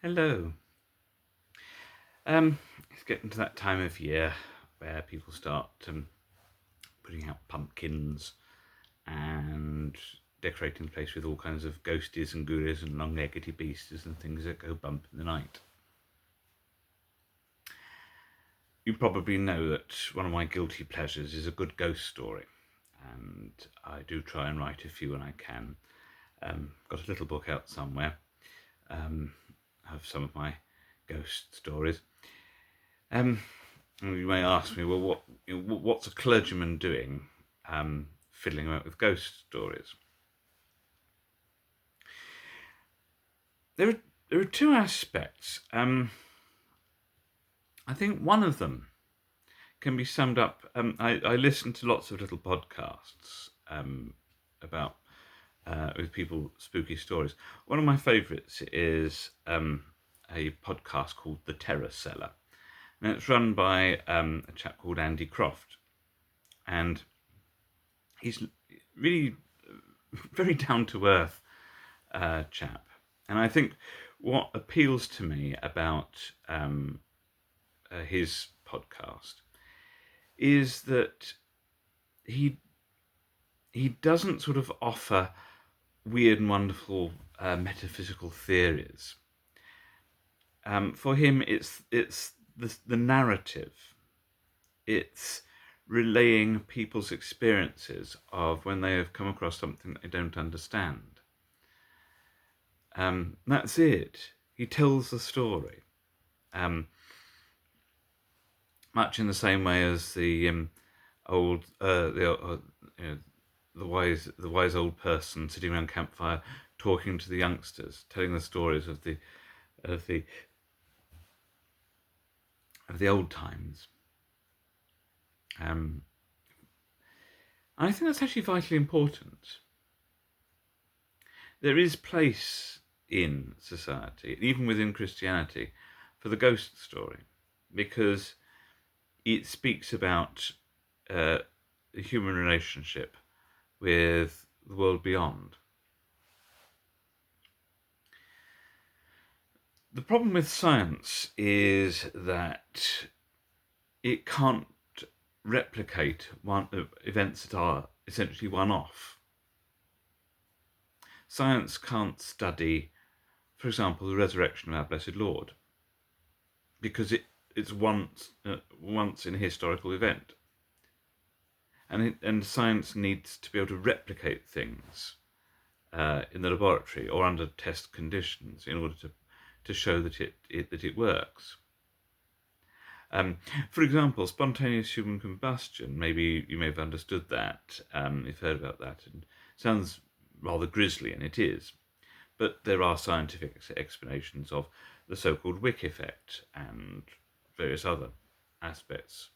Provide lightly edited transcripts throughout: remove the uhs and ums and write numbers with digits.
Hello. It's getting to that time of year where people start putting out pumpkins and decorating the place with all kinds of ghosties and ghoulies and long-leggedy beasties and things that go bump in the night. You probably know that one of my guilty pleasures is a good ghost story, and I do try and write a few when I can. Got a little book out somewhere. Have some of my ghost stories. Um, you may ask me, well, what's a clergyman doing, fiddling about with ghost stories? There are two aspects. I think one of them can be summed up. I listen to lots of little podcasts about with people spooky stories. One of my favourites is a podcast called The Terror Cellar, and it's run by a chap called Andy Crofts, and he's really very down to earth chap. And I think what appeals to me about his podcast is that he he doesn't sort of offer weird and wonderful metaphysical theories. For him, it's the narrative. It's relaying people's experiences of when they have come across something they don't understand. That's it. He tells the story, much in the same way as the old, the wise old person sitting around campfire, talking to the youngsters, telling the stories of of the of the old times. I think that's actually vitally important. There is place in society, even within Christianity, for the ghost story, because it speaks about the human relationship with the world beyond. The problem with science is that it can't replicate events that are essentially one-off. Science can't study, for example, the resurrection of our blessed Lord, because it's once in a historical event, and science needs to be able to replicate things in the laboratory or under test conditions in order to show that it works. For example, spontaneous human combustion. Maybe you may have understood that. You've heard about that, and it sounds rather grisly, and it is. But there are scientific explanations of the so-called wick effect and various other aspects.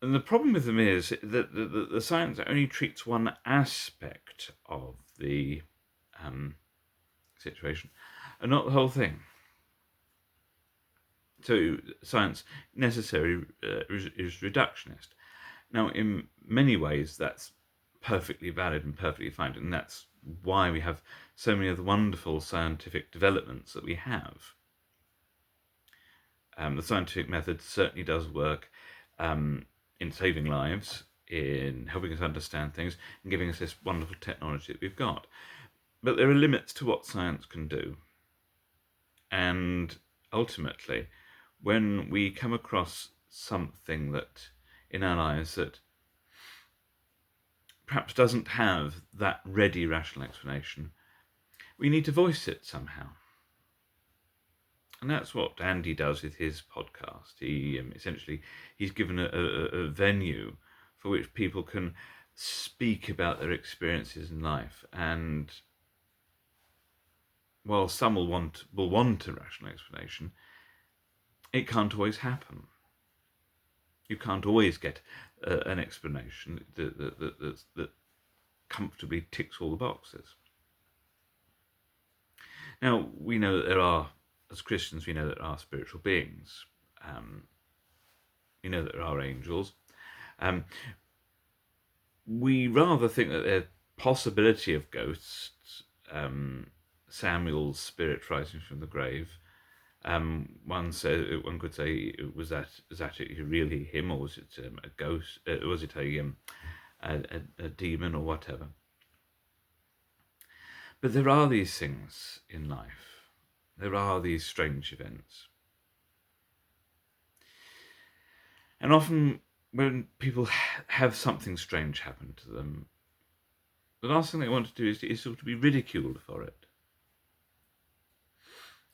And the problem with them is that the science only treats one aspect of the situation and not the whole thing. So science necessarily is reductionist. Now, in many ways, that's perfectly valid and perfectly fine, and that's why we have so many of the wonderful scientific developments that we have. The scientific method certainly does work in saving lives, in helping us understand things, and giving us this wonderful technology that we've got. But there are limits to what science can do. And ultimately, when we come across something that in our lives that perhaps doesn't have that ready rational explanation, we need to voice it somehow. And that's what Andy does with his podcast. He's given a venue for which people can speak about their experiences in life. And while some will want a rational explanation, it can't always happen. You can't always get an explanation that comfortably ticks all the boxes. Now, we know that as Christians, we know that there are spiritual beings. We know that there are angels. We rather think that the possibility of ghosts Samuel's spirit rising from the grave. One could say, was that really him, or was it a ghost? Was it a demon or whatever? But there are these things in life. There are these strange events. And often when people have something strange happen to them, the last thing they want to do is sort of be ridiculed for it.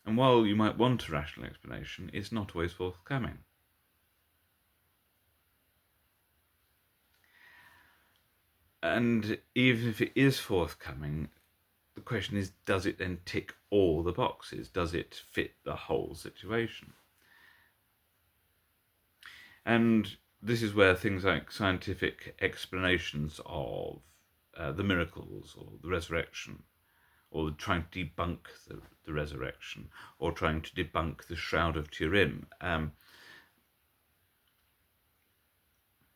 And while you might want a rational explanation, it's not always forthcoming. And even if it is forthcoming, the question is, does it then tick all the boxes? Does it fit the whole situation? And this is where things like scientific explanations of the miracles or the resurrection, or trying to debunk the resurrection, or trying to debunk the Shroud of Turin,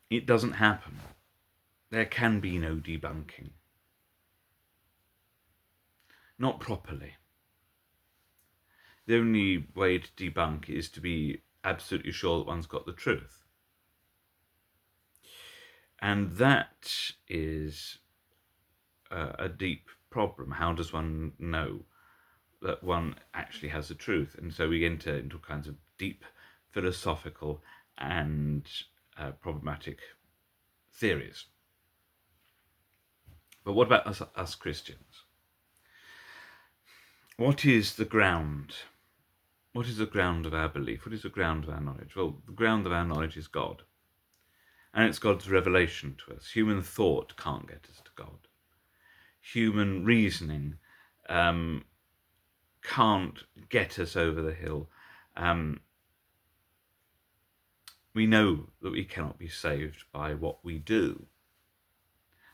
it doesn't happen. There can be no debunking. Not properly. The only way to debunk is to be absolutely sure that one's got the truth. And that is a deep problem. How does one know that one actually has the truth? And so we enter into kinds of deep philosophical and problematic theories. But what about us Christians? What is the ground? What is the ground of our belief? What is the ground of our knowledge? Well, the ground of our knowledge is God. And it's God's revelation to us. Human thought can't get us to God. Human reasoning can't get us over the hill. We know that we cannot be saved by what we do.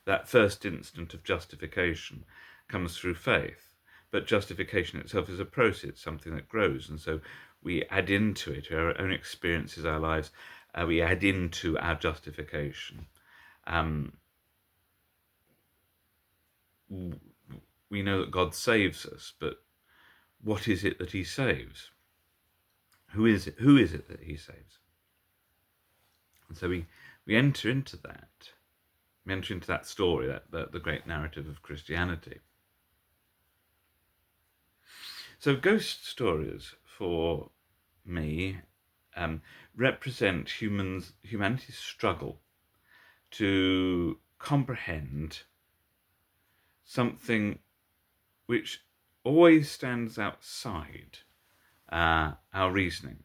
That first instant of justification comes through faith. But justification itself is a process, something that grows. And so we add into it our own experiences, our lives. We add into our justification. We know that God saves us, but what is it that he saves? Who is it that he saves? And so we enter into that. We enter into that story, that the great narrative of Christianity. So ghost stories, for me, represent humanity's struggle to comprehend something which always stands outside our reasoning.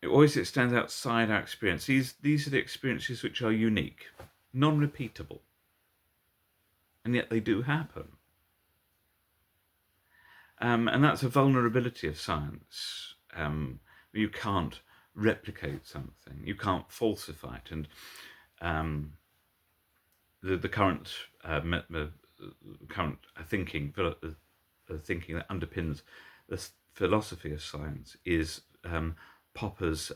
It stands outside our experience. These are the experiences which are unique, non-repeatable, and yet they do happen. And that's a vulnerability of science. You can't replicate something. You can't falsify it. And the current thinking that underpins the philosophy of science is Popper's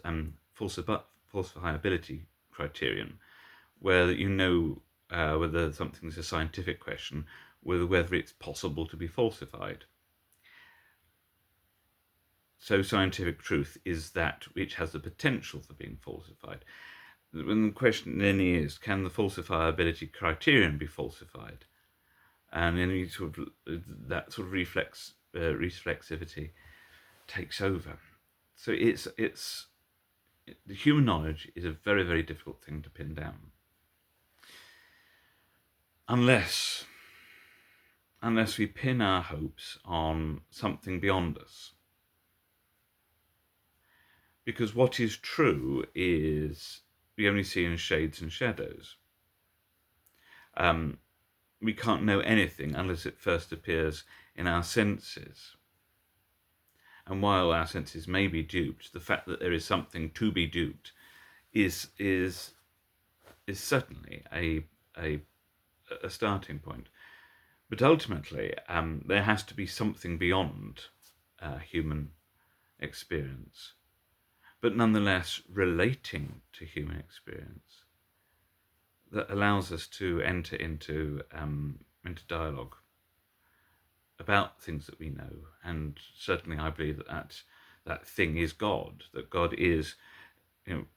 falsifiability criterion, where you know whether something's a scientific question, whether it's possible to be falsified. So scientific truth is that which has the potential for being falsified. And the question then is, can the falsifiability criterion be falsified? And then that sort of reflexivity takes over. So the human knowledge is a very, very difficult thing to pin down. Unless we pin our hopes on something beyond us. Because what is true is we only see in shades and shadows. We can't know anything unless it first appears in our senses. And while our senses may be duped, the fact that there is something to be duped is certainly a starting point. But ultimately, there has to be something beyond human experience, but nonetheless relating to human experience, that allows us to enter into dialogue about things that we know. And certainly I believe that thing is God, that God is,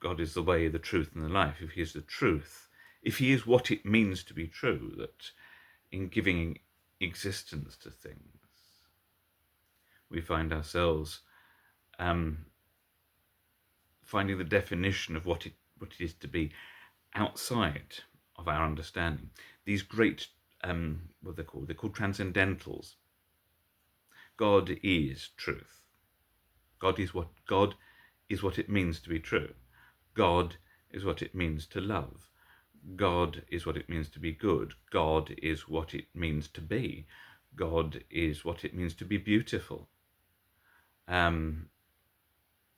God is the way, the truth, and the life. If he is the truth, if he is what it means to be true, that in giving existence to things, we find ourselves finding the definition of what it is to be outside of our understanding. These great, what they're called transcendentals. God is truth. God is what it means to be true. God is what it means to love. God is what it means to be good. God is what it means to be. God is what it means to be beautiful.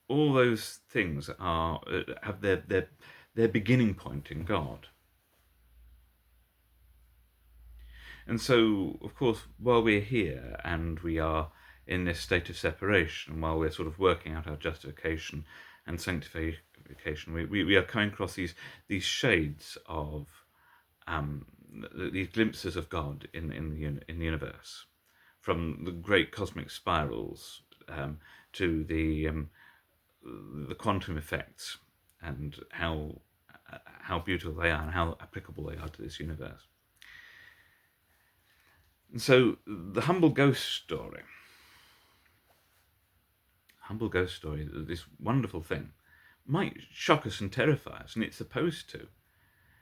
All those things have their beginning point in God. And so, of course, while we're here and we are in this state of separation, while we're sort of working out our justification and sanctification, we are coming across these shades of these glimpses of God in the universe, from the great cosmic spirals to the quantum effects, and how beautiful they are and how applicable they are to this universe. And so the humble ghost story, this wonderful thing, might shock us and terrify us, and it's supposed to.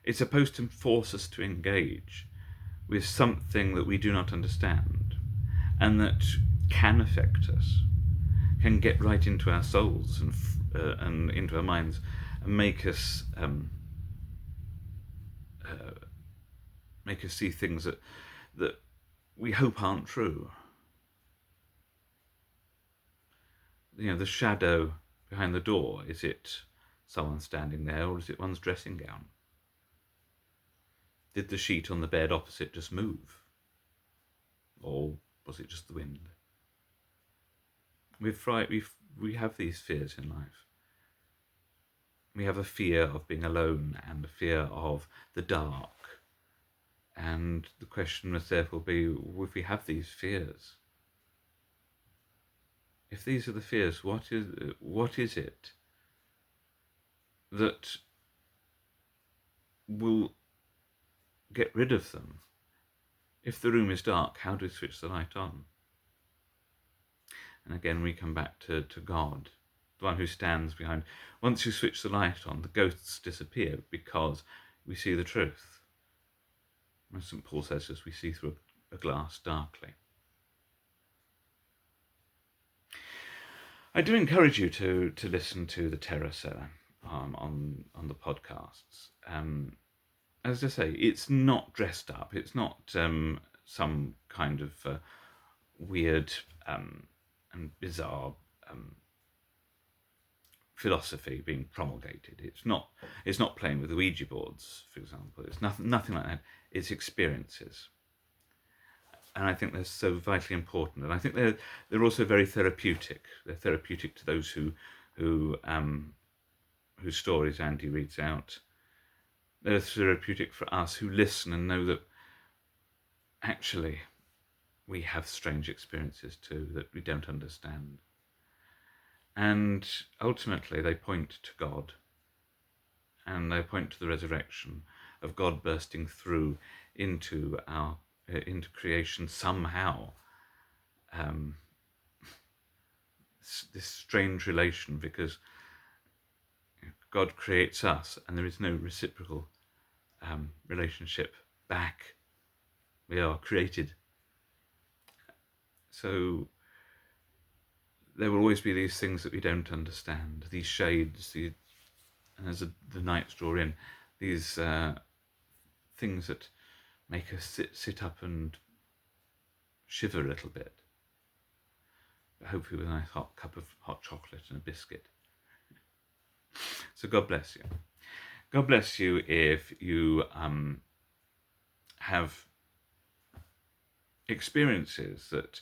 It's supposed to force us to engage with something that we do not understand, and that can affect us, can get right into our souls and into our minds, and make us see things that we hope aren't true. The shadow behind the door, is it someone standing there, or is it one's dressing gown? Did the sheet on the bed opposite just move? Or was it just the wind? We have these fears in life. We have a fear of being alone and a fear of the dark. And the question must therefore be, if we have these fears, if these are the fears, what is it that will get rid of them? If the room is dark, how do we switch the light on? And again, we come back to God, the one who stands behind. Once you switch the light on, the ghosts disappear because we see the truth. As St. Paul says, as we see through a glass darkly. I do encourage you to listen to the Terror Cellar on the podcasts. As I say, it's not dressed up. It's not some kind of weird and bizarre philosophy being promulgated. It's not playing with the Ouija boards, for example. It's nothing like that. It's experiences, and I think they're so vitally important. And I think they're also very therapeutic. They're therapeutic to those whose stories Andy reads out. They're therapeutic for us who listen and know that actually we have strange experiences too that we don't understand. And ultimately they point to God, and they point to the resurrection of God bursting through into creation somehow. This strange relation, because God creates us and there is no reciprocal relationship back. We are created. So there will always be these things that we don't understand, these shades, and as the nights draw in, these things that make us sit up and shiver a little bit. But hopefully with a nice hot cup of hot chocolate and a biscuit. So God bless you. God bless you if you have experiences that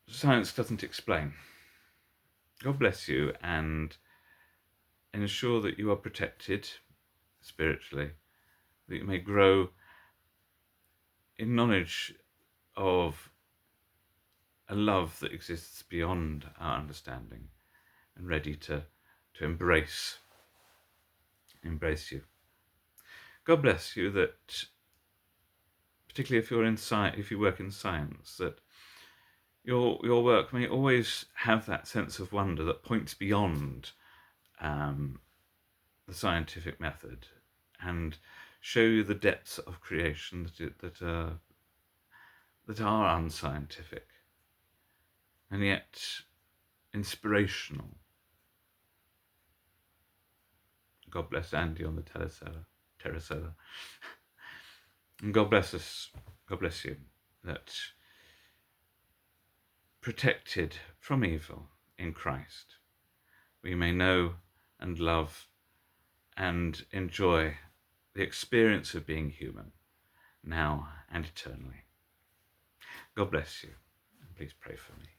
science doesn't explain. God bless you, and ensure that you are protected spiritually that you may grow in knowledge of a love that exists beyond our understanding and ready to embrace you. God bless you that, particularly if if you work in science, that your work may always have that sense of wonder that points beyond the scientific method and show you the depths of creation that are unscientific and yet inspirational. God bless Andy on the Terror Cellar. And God bless us, God bless you, that protected from evil in Christ, we may know and love and enjoy the experience of being human, now and eternally. God bless you, and please pray for me.